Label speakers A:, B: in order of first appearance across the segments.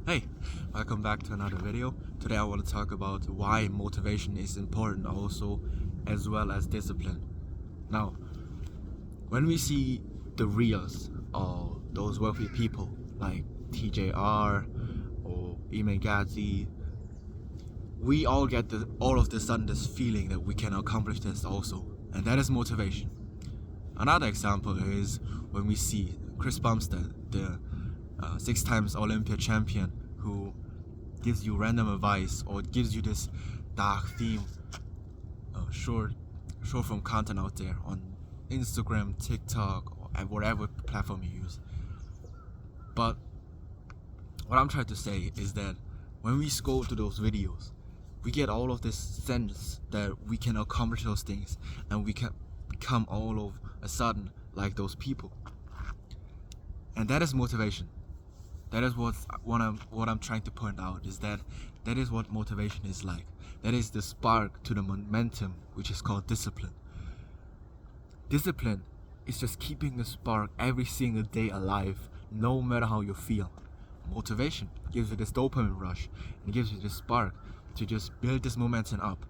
A: Hey, welcome back to another video. Today I want to talk about why motivation is important also, as well as discipline. Now, when we see the reels of those wealthy people like TJR or Iman Gadzhi, we all get all of the sudden this feeling that we can accomplish this also, and that is motivation. Another example is when we see Chris Bumstead, the 6 times Olympia champion, who gives you random advice or gives you this dark theme short form content out there on Instagram, TikTok, or whatever platform you use. But what I'm trying to say is that when we scroll through those videos, we get all of this sense that we can accomplish those things and we can become all of a sudden like those people. And that is motivation. That is what I'm trying to point out, is that is what motivation is like. That is the spark to the momentum, which is called discipline. Discipline is just keeping the spark every single day alive, no matter how you feel. Motivation gives you this dopamine rush and gives you this spark to just build this momentum up.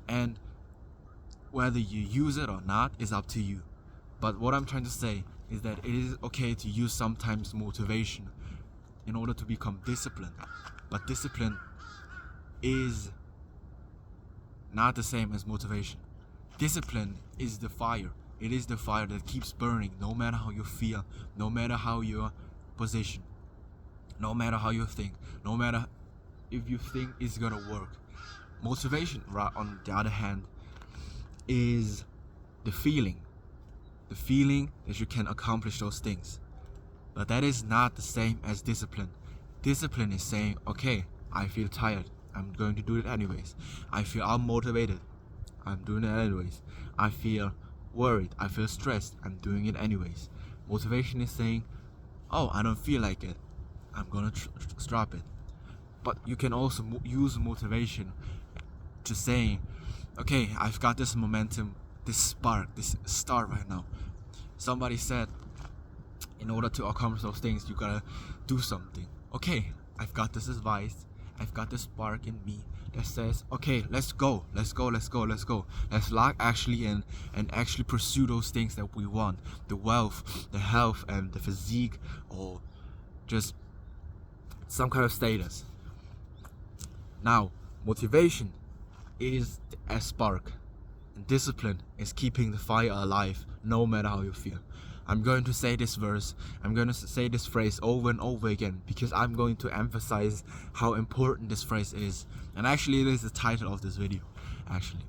A: And whether you use it or not is up to you. But what I'm trying to say is that it is okay to use sometimes motivation in order to become disciplined. But discipline is not the same as motivation. Discipline is the fire. It is the fire that keeps burning no matter how you feel, no matter how your position, no matter how you think, no matter if you think it's gonna work. Motivation, right, on the other hand, is the feeling that you can accomplish those things. But that is not the same as discipline. Discipline is saying, okay, I feel tired, I'm going to do it anyways. I feel unmotivated, I'm doing it anyways. I feel worried, I feel stressed, I'm doing it anyways. Motivation is saying, oh, I don't feel like it, I'm gonna drop it. But you can also use motivation to saying, okay, I've got this momentum, this spark, this start right now. Somebody said, in order to accomplish those things, you gotta do something. Okay, I've got this advice, I've got this spark in me that says, okay, let's go. Let's lock actually in and actually pursue those things that we want. The wealth, the health, and the physique, or just some kind of status. Now, motivation is a spark, and discipline is keeping the fire alive no matter how you feel. I'm going to say this verse, I'm going to say this phrase over and over again because I'm going to emphasize how important this phrase is. And actually, it is the title of this video, actually.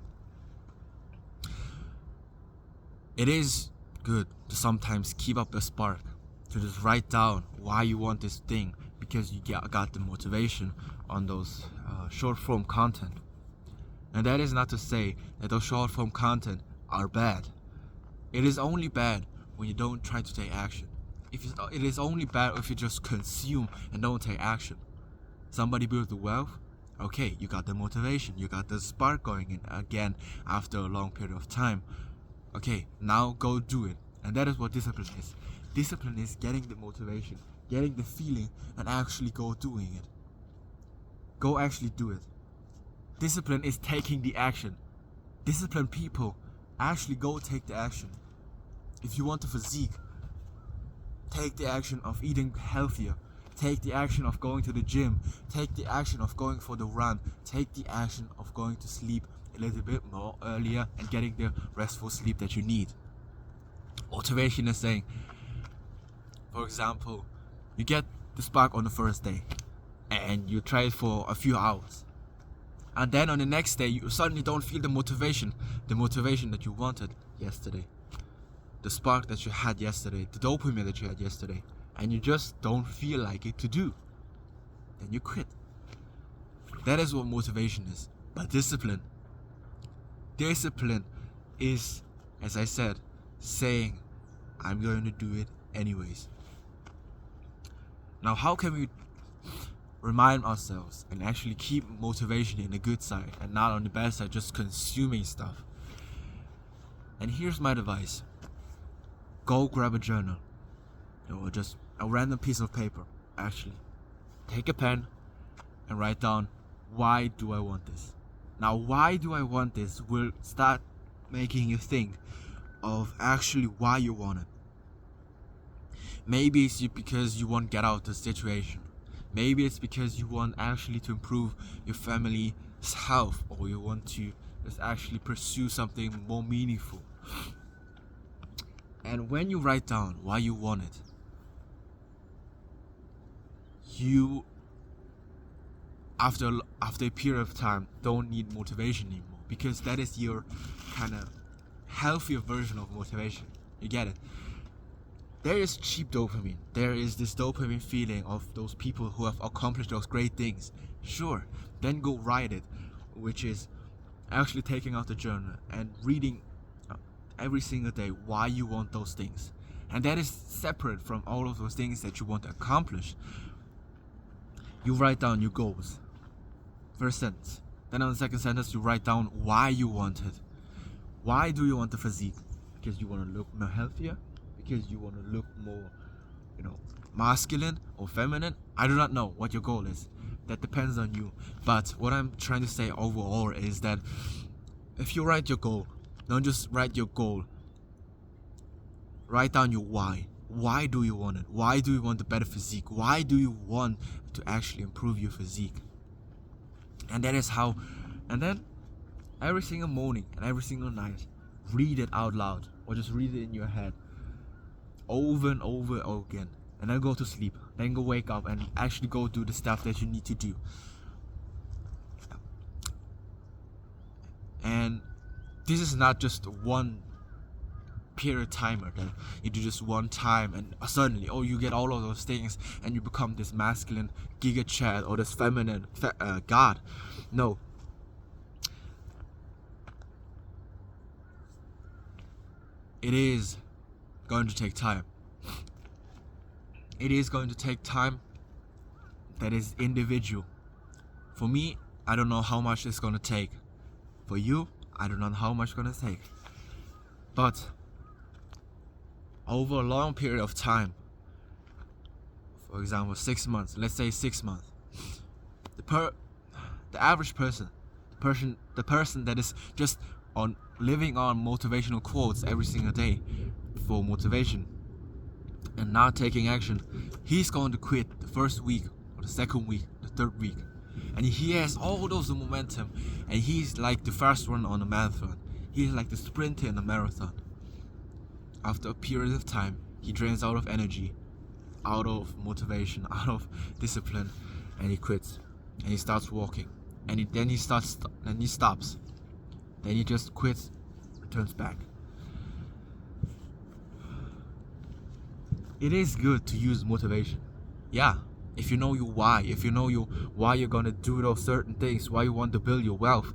A: It is good to sometimes keep up the spark, to just write down why you want this thing, because you got the motivation on those short form content. And that is not to say that those short form content are bad. It is only bad when you don't try to take action. It is only bad if you just consume and don't take action. Somebody built the wealth, okay, you got the motivation, you got the spark going in again after a long period of time. Okay, now go do it. And that is what discipline is. Discipline is getting the motivation, getting the feeling, and actually go doing it. Go actually do it. Discipline is taking the action. Disciplined people actually go take the action. If you want a physique, take the action of eating healthier. Take the action of going to the gym. Take the action of going for the run. Take the action of going to sleep a little bit more earlier and getting the restful sleep that you need. Motivation is saying, for example, you get the spark on the first day and you try it for a few hours. And then on the next day, you suddenly don't feel the motivation that you wanted yesterday. The spark that you had yesterday, the dopamine that you had yesterday, and you just don't feel like it to do. Then you quit. That is what motivation is. But discipline is, as I said, saying, I'm going to do it anyways. Now, how can we remind ourselves and actually keep motivation in the good side and not on the bad side, just consuming stuff? And here's my advice. Go grab a journal or just a random piece of paper, actually. take a pen and write down, why do I want this? Now, why do I want this will start making you think of actually why you want it. Maybe it's because you want to get out of the situation. Maybe it's because you want actually to improve your family's health, or you want to just actually pursue something more meaningful. And when you write down why you want it, you, after a period of time, don't need motivation anymore, because that is your kind of healthier version of motivation. You get it? There is cheap dopamine. There is this dopamine feeling of those people who have accomplished those great things. Sure, then go write it, which is actually taking out the journal and reading every single day why you want those things. And that is separate from all of those things that you want to accomplish. You write down your goals. First sentence. Then on the second sentence, you write down why you want it. Why do you want the physique? Because you want to look more healthier? Because you want to look more, masculine or feminine? I do not know what your goal is. That depends on you. But what I'm trying to say overall is that if you write your goal, don't just write your goal. Write down your why. Why do you want it? Why do you want the better physique? Why do you want to actually improve your physique? And that is how. And then every single morning and every single night, read it out loud, or just read it in your head over and over again, and then go to sleep, then go wake up and actually go do the stuff that you need to do. And this is not just one period timer that you do just one time and suddenly you get all of those things and you become this masculine giga chad or this feminine god. No, it is going to take time. It is going to take time that is individual. For me, I don't know how much it's going to take. For you, I don't know how much it's going to take. But over a long period of time, for example 6 months, let's say 6 months, the average person, the person that is just on living on motivational quotes every single day for motivation and not taking action, he's going to quit the first week or the second week, the third week, and he has all those momentum, and he's like the first one on the marathon. He's like the sprinter in the marathon. After a period of time, he drains out of energy, out of motivation, out of discipline, and he quits, and he starts walking, and then he stops, then he just quits, returns back. It is good to use motivation. Yeah, if you know your why, if you know why you're gonna do those certain things, why you want to build your wealth,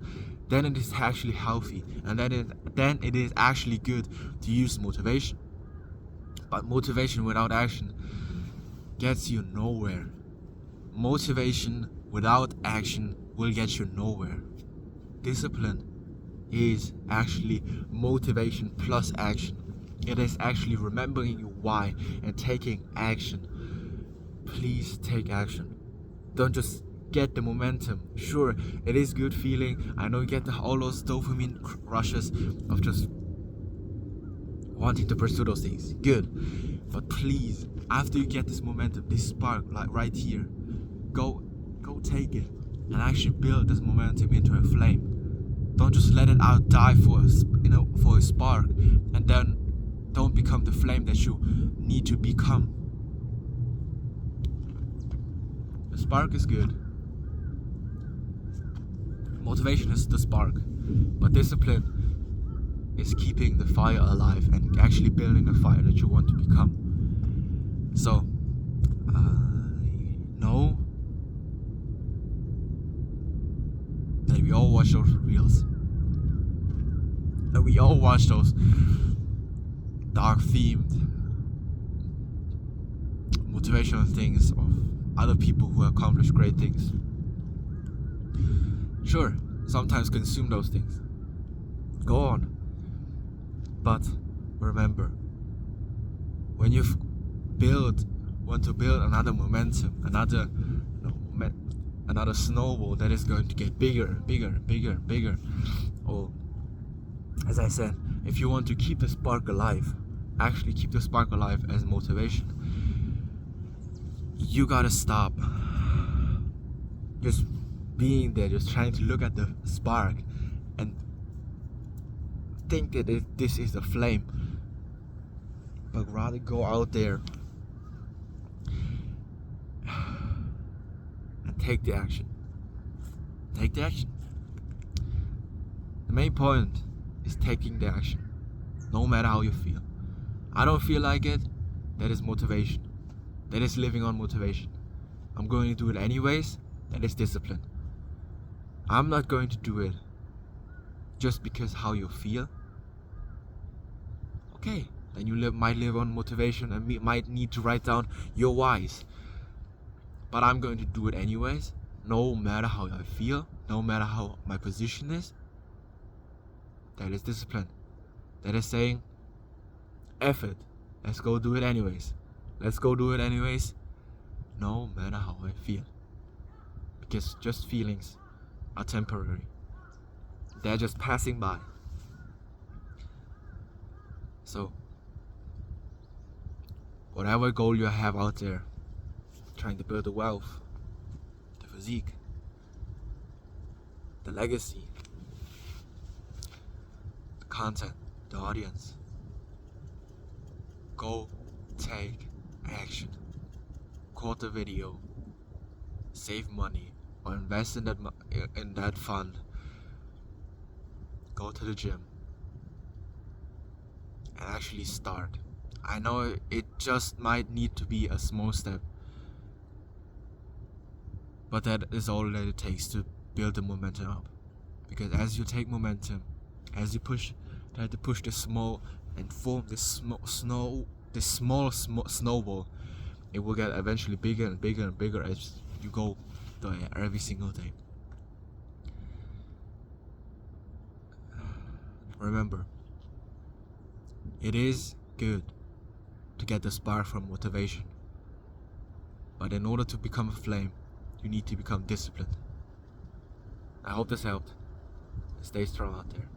A: then it is actually healthy, and then it is actually good to use motivation. But motivation without action gets you nowhere. Motivation without action will get you nowhere. Discipline is actually motivation plus action. It is actually remembering your why and taking action. Please take action. Don't just get the momentum. Sure, it is good feeling. I know you get all those dopamine rushes of just wanting to pursue those things. Good. But please, after you get this momentum, this spark, like right here, go take it and actually build this momentum into a flame. Don't just let it out die for a spark, and then don't become the flame that you need to become. The spark is good. Motivation is the spark, but discipline is keeping the fire alive and actually building the fire that you want to become. So, know that we all watch those reels, that we all watch those dark themed motivational things of other people who accomplish great things. Sure, sometimes consume those things. Go on. But remember, when you want to build another momentum, another another snowball that is going to get bigger, bigger, bigger, bigger. Or, as I said, if you want to keep the spark alive, actually keep the spark alive as motivation, you gotta stop just being there, just trying to look at the spark and think that this is a flame, but rather go out there and take the action. Take the action. The main point is taking the action, no matter how you feel. I don't feel like it. That is motivation. That is living on motivation. I'm going to do it anyways. That is discipline. I'm not going to do it just because how you feel. Okay, then you might live on motivation and might need to write down your whys. But I'm going to do it anyways, no matter how I feel, no matter how my position is. That is discipline. That is saying, F it, let's go do it anyways. Let's go do it anyways, no matter how I feel. Because just feelings are temporary. They're just passing by. So, whatever goal you have out there, trying to build the wealth, the physique, the legacy, the content, the audience, go take action. Record the video, save money, or invest in that fund. Go to the gym and actually start. I know it just might need to be a small step, but that is all that it takes to build the momentum up. Because as you take momentum, as you try to push this small and form this small snowball, it will get eventually bigger and bigger and bigger as you go there every single day. Remember, it is good to get the spark from motivation, but in order to become a flame, you need to become disciplined. I hope this helped. Stay strong out there.